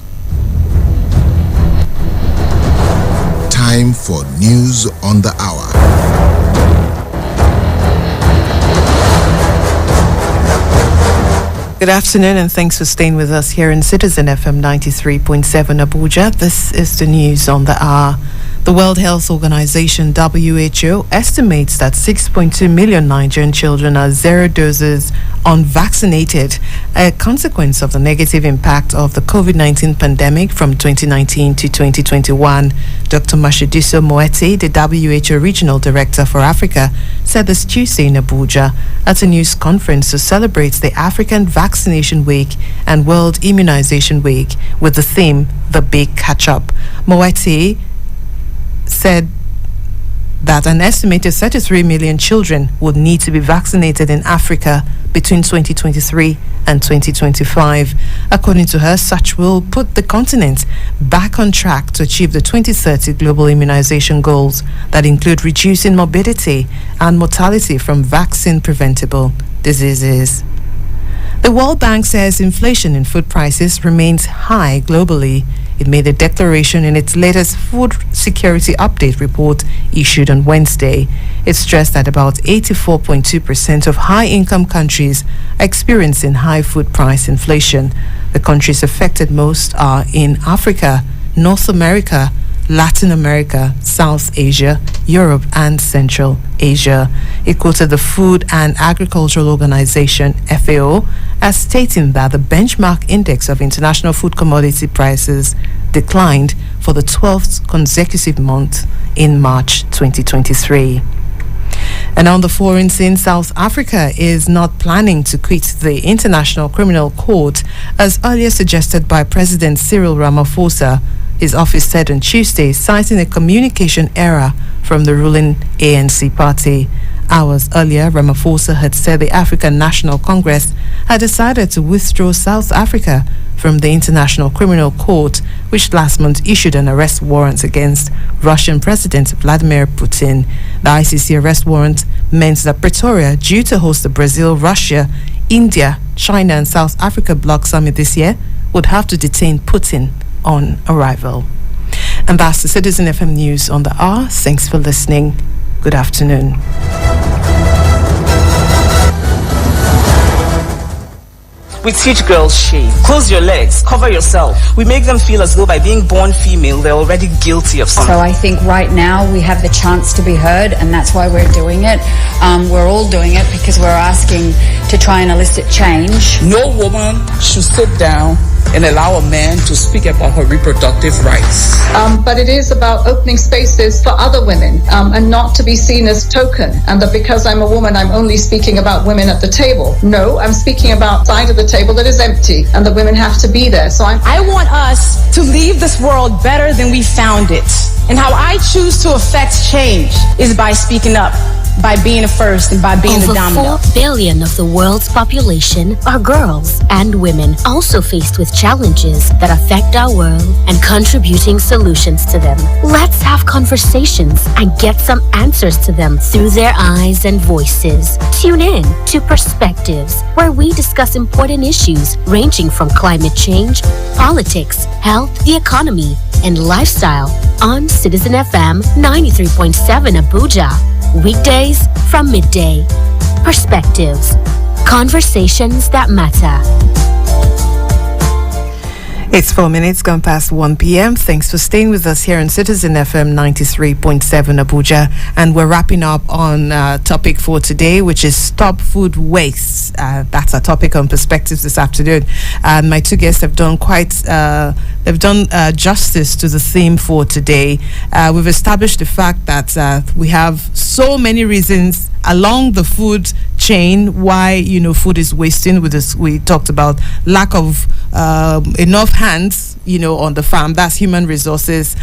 Time for news on the hour. Good afternoon and thanks for staying with us here in Citizen FM 93.7 Abuja. This is the news on the hour. The World Health Organization, WHO, estimates that 6.2 million Nigerian children are zero doses unvaccinated, a consequence of the negative impact of the COVID-19 pandemic from 2019 to 2021. Dr. Mashidiso Moeti, the WHO Regional Director for Africa, said this Tuesday in Abuja at a news conference to celebrate the African Vaccination Week and World Immunization Week with the theme, The Big Catch-Up. Moeti said that an estimated 33 million children would need to be vaccinated in Africa between 2023 and 2025. According to her, such will put the continent back on track to achieve the 2030 global immunization goals that include reducing morbidity and mortality from vaccine-preventable diseases. The World Bank says inflation in food prices remains high globally. It made a declaration in its latest Food Security Update report issued on Wednesday. It stressed that about 84.2% of high-income countries are experiencing high food price inflation. The countries affected most are in Africa, North America, Latin America, South Asia, Europe, and Central Asia. It quoted the Food and Agricultural Organization, FAO, as stating that the benchmark index of international food commodity prices declined for the 12th consecutive month in March 2023. And on the foreign scene, South Africa is not planning to quit the International Criminal Court as earlier suggested by President Cyril Ramaphosa, his office said on Tuesday, citing a communication error from the ruling ANC party. Hours earlier, Ramaphosa had said the African National Congress had decided to withdraw South Africa from the International Criminal Court, which last month issued an arrest warrant against Russian President Vladimir Putin. The ICC arrest warrant meant that Pretoria, due to host the Brazil, Russia, India, China and South Africa bloc summit this year, would have to detain Putin on arrival. And that's the Citizen FM News on the hour. Thanks for listening. Good afternoon. We teach girls shave. Close your legs, cover yourself. We make them feel as though by being born female, they're already guilty of something. So I think right now we have the chance to be heard, and that's why we're doing it. We're all doing it because we're asking to try and elicit change. No woman should sit down and allow a man to speak about her reproductive rights. But it is about opening spaces for other women and not to be seen as token, and that because I'm a woman, I'm only speaking about women at the table. No, I'm speaking about side of the table that is empty, and that women have to be there. So I want us to leave this world better than we found it. And how I choose to affect change is by speaking up, by being the first, and by being the dominant. Over 4 billion of the world's population are girls and women, also faced with challenges that affect our world and contributing solutions to them. Let's have conversations and get some answers to them through their eyes and voices. Tune in to Perspectives, where we discuss important issues ranging from climate change, politics, health, the economy, and lifestyle on Citizen FM 93.7 Abuja. Weekdays from midday. Perspectives. Conversations that matter. It's 4 minutes gone past 1 p.m. Thanks for staying with us here on Citizen FM 93.7 Abuja. And we're wrapping up on topic for today, which is stop food waste. That's our topic on Perspectives this afternoon. And my two guests have done justice to the theme for today. We've established the fact that we have so many reasons along the food chain why food is wasting. We talked about lack of enough hands on the farm. That's human resources.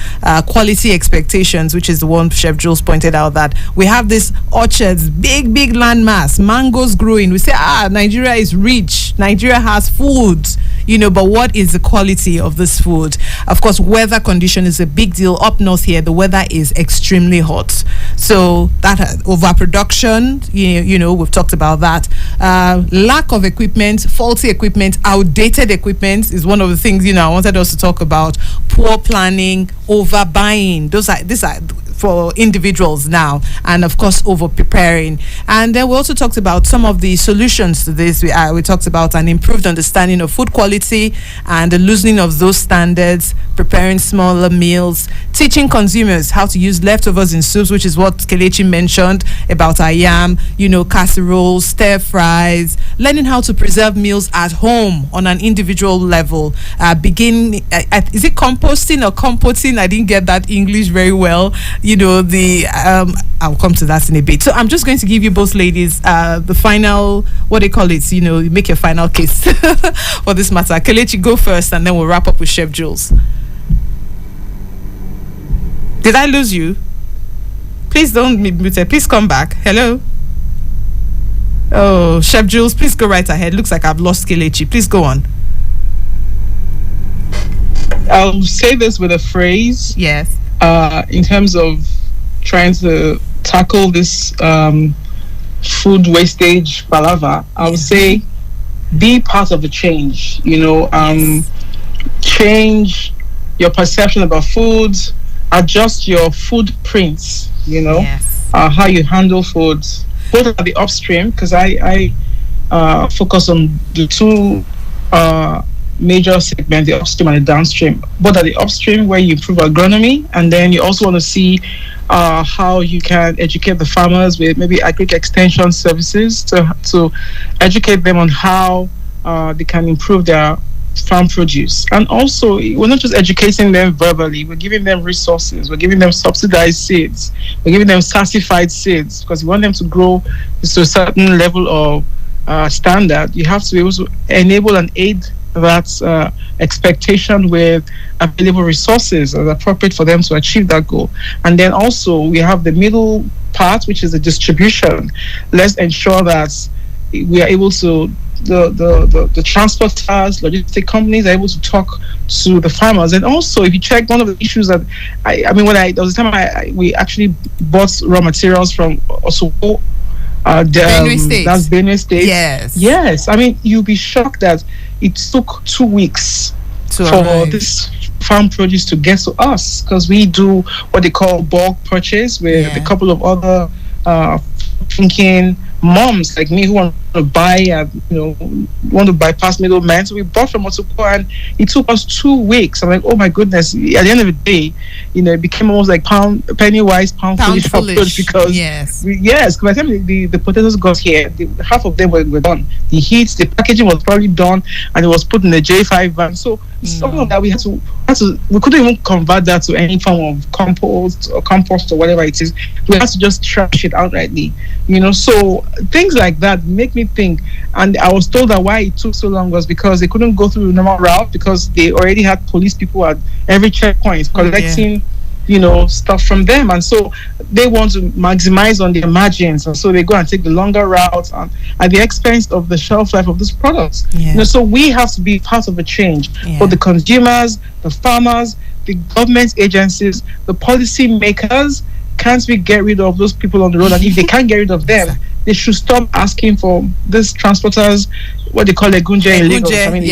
Quality expectations, which is the one Chef Jules pointed out, that we have this orchards, big land mass, mangoes growing. We say Nigeria is rich, Nigeria has food, but what is the quality of this food? Of course, weather condition is a big deal. Up north here, the weather is extremely hot, so that overproduction, we've talked about that. Lack of equipment, faulty equipment, outdated equipment is one of the things I wanted us to talk about. Poor planning, overbuying. These are for individuals now, and of course over preparing. And then we also talked about some of the solutions to this. We talked about an improved understanding of food quality and the loosening of those standards, preparing smaller meals, teaching consumers how to use leftovers in soups, which is what Kelechi mentioned about ayam, casseroles, stir fries, learning how to preserve meals at home on an individual level. Is it composting or compoting? I didn't get that English very well. I'll come to that in a bit. So I'm just going to give you both ladies the final, what they call it, you make your final case for this matter. Kelechi, go first, and then we'll wrap up with Chef Jules. Did I lose you? Please don't be muted. Please come back. Hello? Oh, Chef Jules, please go right ahead. Looks like I've lost Kelechi. Please go on. I'll say this with a phrase. Yes. In terms of trying to tackle this food wastage palaver, I would say be part of the change. Change your perception about food, adjust your footprints. How you handle food, both at the upstream, because I focus on the two major segment, the upstream and the downstream. Both at the upstream, where you improve agronomy, and then you also want to see how you can educate the farmers with maybe agri extension services to educate them on how they can improve their farm produce. And also, we're not just educating them verbally, we're giving them resources, we're giving them subsidized seeds, we're giving them certified seeds, because we want them to grow to a certain level of standard. You have to be able to enable and aid that expectation with available resources that are appropriate for them to achieve that goal. And then also we have the middle part, which is the distribution. Let's ensure that we are able to, the transporters, logistic companies are able to talk to the farmers. And also, if you check, one of the issues that there was a time we actually bought raw materials from Osogbo, Benue State. That's Benue State. Yes. I mean, you'll be shocked that it took 2 weeks for this farm produce to get to us, because we do what they call bulk purchase with a couple of other thinking moms like me who want to buy, want to bypass middlemen. So we bought from Osogbo, and it took us 2 weeks. I'm like, oh my goodness! At the end of the day, it became almost like penny wise, pound foolish approach, because because by the time the potatoes got here, half of them were done. The heat, the packaging was probably done, and it was put in a J5 van. So some of that we we couldn't even convert that to any form of compost or whatever it is. We had to just trash it outrightly. So things like that make me think. And I was told that why it took so long was because they couldn't go through the normal route, because they already had police people at every checkpoint collecting stuff from them, and so they want to maximize on their margins, and so they go and take the longer route at the expense of the shelf life of these products. So we have to be part of the change for the consumers, the farmers, the government agencies, the policy makers. Can't we get rid of those people on the road? And if they can't get rid of them, they should stop asking for these transporters, what they call Egunje in Lagos. I mean,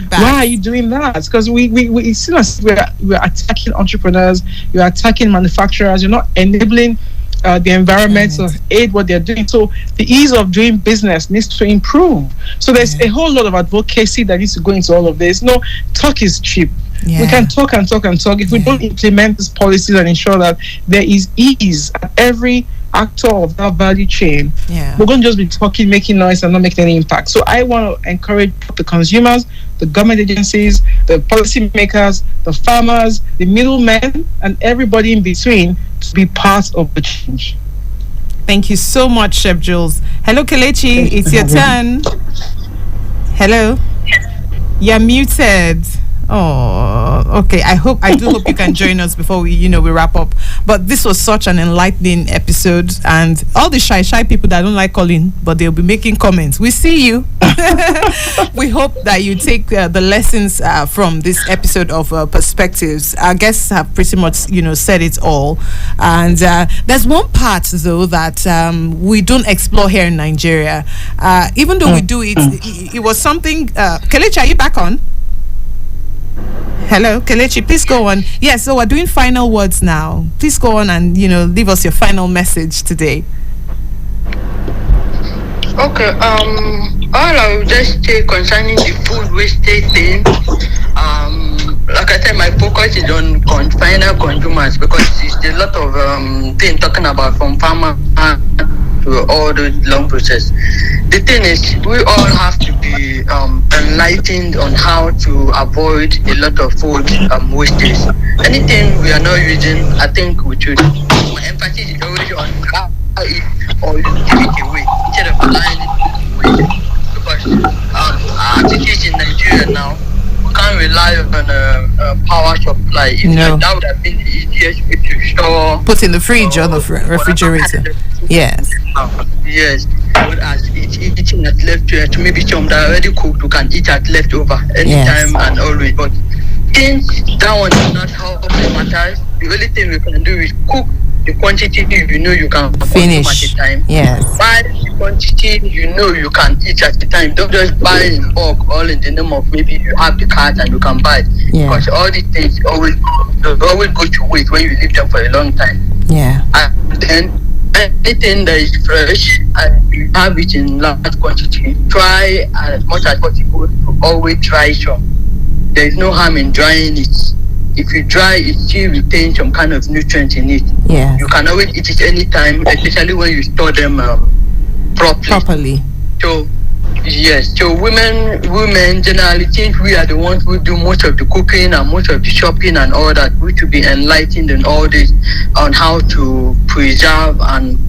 why are you doing that? Because we see us, we're attacking entrepreneurs, you're attacking manufacturers, you're not enabling the environmental aid, what they're doing. So the ease of doing business needs to improve. So there's a whole lot of advocacy that needs to go into all of this. No, talk is cheap. We can talk and talk and talk. If we don't implement these policies and ensure that there is ease at every actor of that value chain, we're going to just be talking, making noise, and not making any impact. So I want to encourage the consumers, the government agencies, the policymakers, the farmers, the middlemen, and everybody in between to be part of the change. Thank you so much, Chef Jules. Hello, Kelechi. It's your turn. Hello. You're muted. Oh, okay. I do hope you can join us before we wrap up. But this was such an enlightening episode, and all the shy people that don't like calling, but they'll be making comments. We see you. We hope that you take the lessons from this episode of Perspectives. Our guests have pretty much, said it all. And there's one part though that we don't explore here in Nigeria. Even though we do it, it was something. Kelechi, are you back on? Hello, Kelechi, please go on. Yes, so we're doing final words now. Please go on and, leave us your final message today. Okay, all I will just say concerning the food wastage thing, like I said, my focus is on final consumers, because it's a lot of things talking about from farmer to all the long process. The thing is, we all have to be enlightened on how to avoid a lot of food wastage. Anything we are not using, I think we should. My emphasis is always on how it or you give it away instead of allowing it away. Because as it is in Nigeria now, we can't rely on a power supply. That would have been the easiest way to store. Put in the fridge or the refrigerator. Yes. Yes. But as eating at left to maybe some that are already cooked, we can eat at leftover anytime and always. But since that one is not how it matters, the only thing we can do is cook the quantity you can finish at a time. Yes. Buy the quantity you can eat at a time. Don't just buy in bulk, all in the name of maybe you have the card and you can buy. Because all these things always go to waste when you leave them for a long time. Yeah. And then anything that is fresh and you have it in large quantity, try as much as possible to always dry some. There is no harm in drying it. If you dry, it still retains some kind of nutrients in it. Yeah. You can always eat it anytime, especially when you store them properly. So, yes. So women generally think we are the ones who do most of the cooking and most of the shopping and all that. We should be enlightened in all this on how to preserve and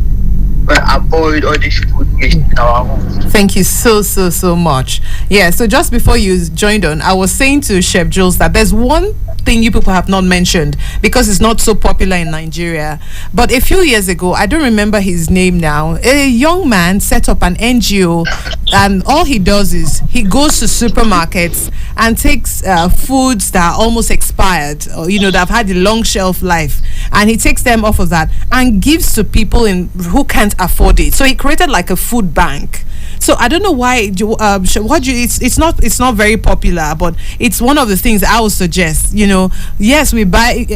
avoid all this food waste in our homes. Thank you so much. Yeah, so just before you joined on, I was saying to Chef Jules that there's one thing you people have not mentioned because it's not so popular in Nigeria. But a few years ago, I don't remember his name now, a young man set up an NGO, and all he does is he goes to supermarkets and takes foods that are almost expired, or that have had a long shelf life, and he takes them off of that and gives to people who can't afford it. So he created like a food bank. So I don't know why. It's not very popular, but it's one of the things I would suggest. Yes, we buy.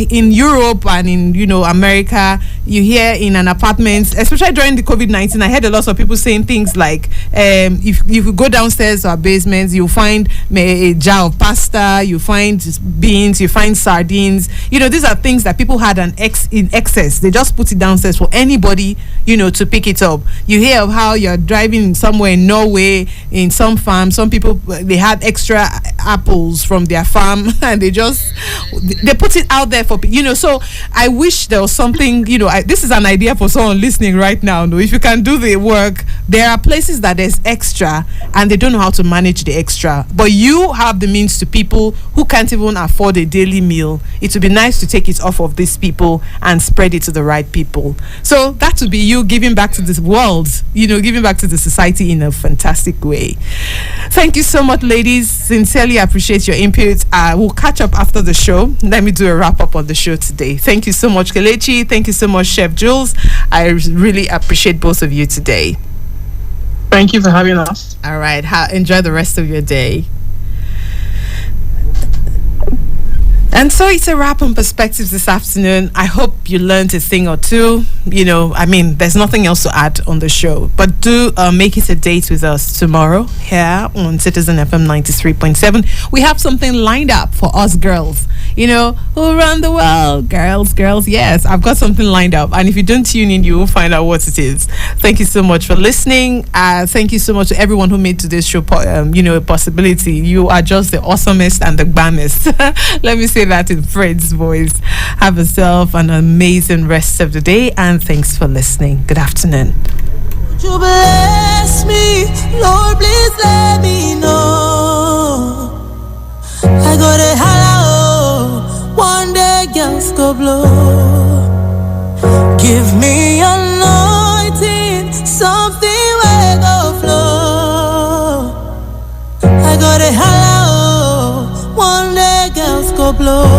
In Europe and in America, you hear in an apartment, especially during the COVID-19, I heard a lot of people saying things like, if you go downstairs to our basements, you'll find a jar of pasta, you find beans, you find sardines. These are things that people had in excess. They just put it downstairs for anybody, to pick it up. You hear of how you're driving somewhere in Norway, in some farm, some people, they had extra apples from their farm and they put it out there for so I wish there was something, this is an idea for someone listening right now. If you can do the work, there are places that there's extra and they don't know how to manage the extra, but you have the means to people who can't even afford a daily meal. It would be nice to take it off of these people and spread it to the right people. So that would be you giving back to this world, giving back to the society in a fantastic way. Thank you so much, ladies. Sincerely appreciate your input. We'll catch up after the show. Let me do a wrap up on the show today. Thank you so much, Kelechi. Thank you so much, Chef Jules. I really appreciate both of you today. Thank you for having us. All right. Enjoy the rest of your day. And so it's a wrap on Perspectives this afternoon. I hope hope you learned a thing or two. You know, I mean, there's nothing else to add on the show, but do make it a date with us tomorrow here on Citizen FM 93.7. We have something lined up for us girls, you know, who run the world. Girls, yes, I've got something lined up, and if you don't tune in, you will find out what it is. Thank you so much for listening. Thank you so much to everyone who made today's show a possibility. You are just the awesomest and the bammest. Let me say that in Fred's voice. Have yourself an amazing rest of the day, and thanks for listening. Good afternoon. Would you bless me, Lord, please let me know. I got a hello, one day girls go blow. Give me anointing, something will go flow. I got a hello, one day girls go blow.